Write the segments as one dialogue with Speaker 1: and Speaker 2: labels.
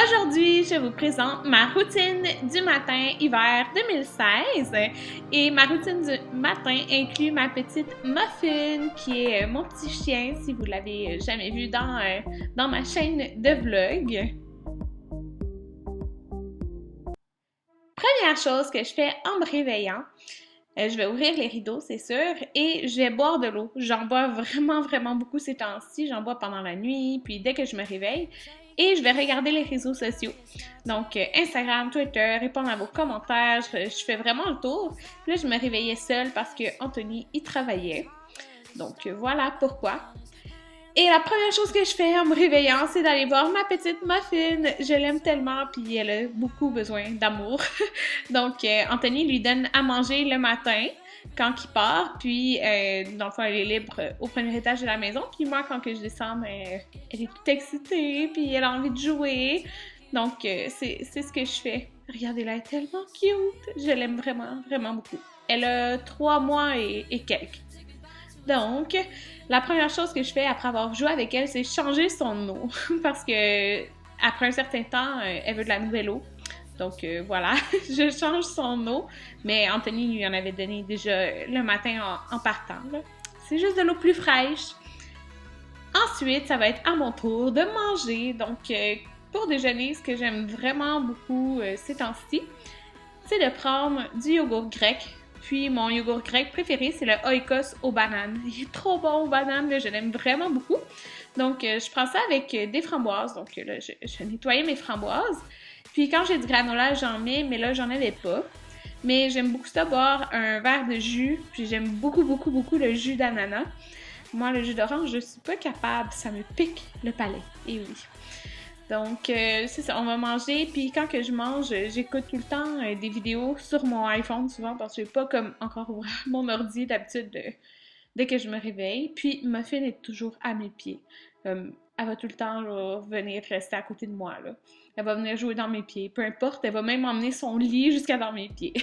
Speaker 1: Aujourd'hui, je vous présente ma routine du matin hiver 2016 et ma routine du matin inclut ma petite Muffin qui est mon petit chien si vous l'avez jamais vu dans ma chaîne de vlog. Première chose que je fais en me réveillant, je vais ouvrir les rideaux, c'est sûr, et je vais boire de l'eau. J'en bois vraiment beaucoup ces temps-ci. J'en bois pendant la nuit, puis dès que je me réveille. Et je vais regarder les réseaux sociaux. Donc, Instagram, Twitter, répondre à vos commentaires. Je fais vraiment le tour. Puis là, je me réveillais seule parce que Anthony y travaillait. Donc, voilà pourquoi. Et la première chose que je fais en me réveillant, c'est d'aller voir ma petite Muffin. Je l'aime tellement, puis elle a beaucoup besoin d'amour. Donc, Anthony lui donne à manger le matin quand il part, puis dans le fond, elle est libre au premier étage de la maison. Puis moi, quand que je descends, elle est toute excitée, puis elle a envie de jouer. Donc, c'est ce que je fais. Regardez-la, elle est tellement cute. Je l'aime vraiment beaucoup. Elle a 3 mois et quelques. Donc, la première chose que je fais après avoir joué avec elle, c'est changer son eau. Parce que après un certain temps, elle veut de la nouvelle eau. Donc voilà, je change son eau. Mais Anthony lui en avait donné déjà le matin en partant. C'est juste de l'eau plus fraîche. Ensuite, ça va être à mon tour de manger. Donc, pour déjeuner, ce que j'aime vraiment beaucoup ces temps-ci, c'est de prendre du yogourt grec. Puis mon yogourt grec préféré, c'est le Oikos aux bananes. Il est trop bon aux bananes, là, je l'aime vraiment beaucoup. Donc, je prends ça avec des framboises. Donc là, je nettoyais mes framboises. Puis quand j'ai du granola, j'en mets, mais là, j'en avais pas. Mais j'aime beaucoup ça, boire un verre de jus. Puis j'aime beaucoup le jus d'ananas. Moi, le jus d'orange, je suis pas capable. Ça me pique le palais. Et oui. Donc, c'est ça, on va manger. Puis quand que je mange, j'écoute tout le temps des vidéos sur mon iPhone souvent parce que je n'ai pas comme encore ouvert mon ordi d'habitude dès que je me réveille. Puis Muffin est toujours à mes pieds. Elle va tout le temps là, venir rester à côté de moi. Là. Elle va venir jouer dans mes pieds. Peu importe, elle va même emmener son lit jusqu'à dans mes pieds.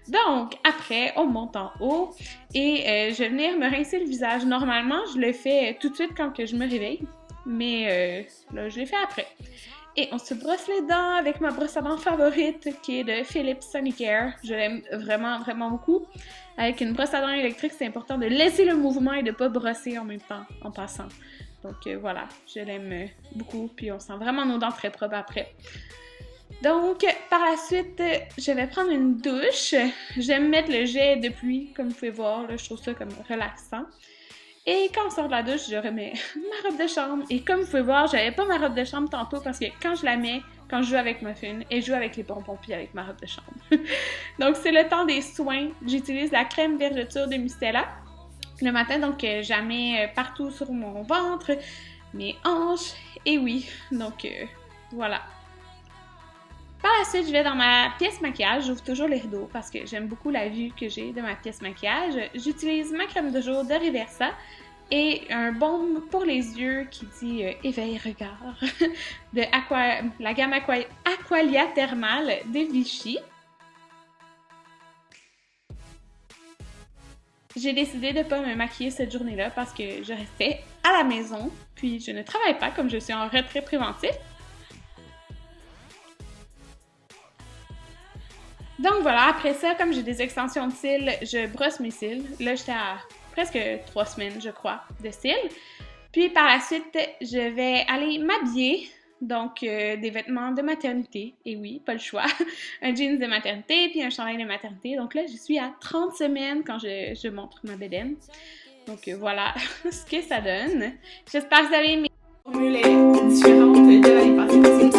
Speaker 1: Donc, après, on monte en haut et je vais venir me rincer le visage. Normalement, je le fais tout de suite quand que je me réveille. Mais là, je l'ai fait après. Et on se brosse les dents avec ma brosse à dents favorite qui est de Philips Sonicare. Je l'aime vraiment beaucoup. Avec une brosse à dents électrique, c'est important de laisser le mouvement et de ne pas brosser en même temps en passant. Donc voilà, je l'aime beaucoup. Puis on sent vraiment nos dents très propres après. Donc, par la suite, je vais prendre une douche. J'aime mettre le jet de pluie, comme vous pouvez voir. Là, je trouve ça comme relaxant. Et quand on sort de la douche, je remets ma robe de chambre. Et comme vous pouvez voir, j'avais pas ma robe de chambre tantôt parce que quand je la mets, quand je joue avec Muffin, elle joue avec les pompons puis avec ma robe de chambre. Donc c'est le temps des soins. J'utilise la crème vergeture de Mistela le matin, donc je la mets partout sur mon ventre, mes hanches, et oui, donc voilà. Par la suite, je vais dans ma pièce maquillage. J'ouvre toujours les rideaux parce que j'aime beaucoup la vue que j'ai de ma pièce maquillage. J'utilise ma crème de jour de Reversa et un baume pour les yeux qui dit éveil regard de la gamme Aqualia Thermal de Vichy. J'ai décidé de ne pas me maquiller cette journée-là parce que je restais à la maison, puis je ne travaille pas comme je suis en retrait préventif. Donc voilà, après ça, comme j'ai des extensions de cils, je brosse mes cils. Là, j'étais à presque 3 semaines, je crois, de cils. Puis par la suite, je vais aller m'habiller. Donc, des vêtements de maternité. Et oui, pas le choix. Un jeans de maternité, puis un chandail de maternité. Donc là, je suis à 30 semaines quand je montre ma bédaine. Donc voilà ce que ça donne. J'espère que vous avez aimé. Formules différentes de l'année passée.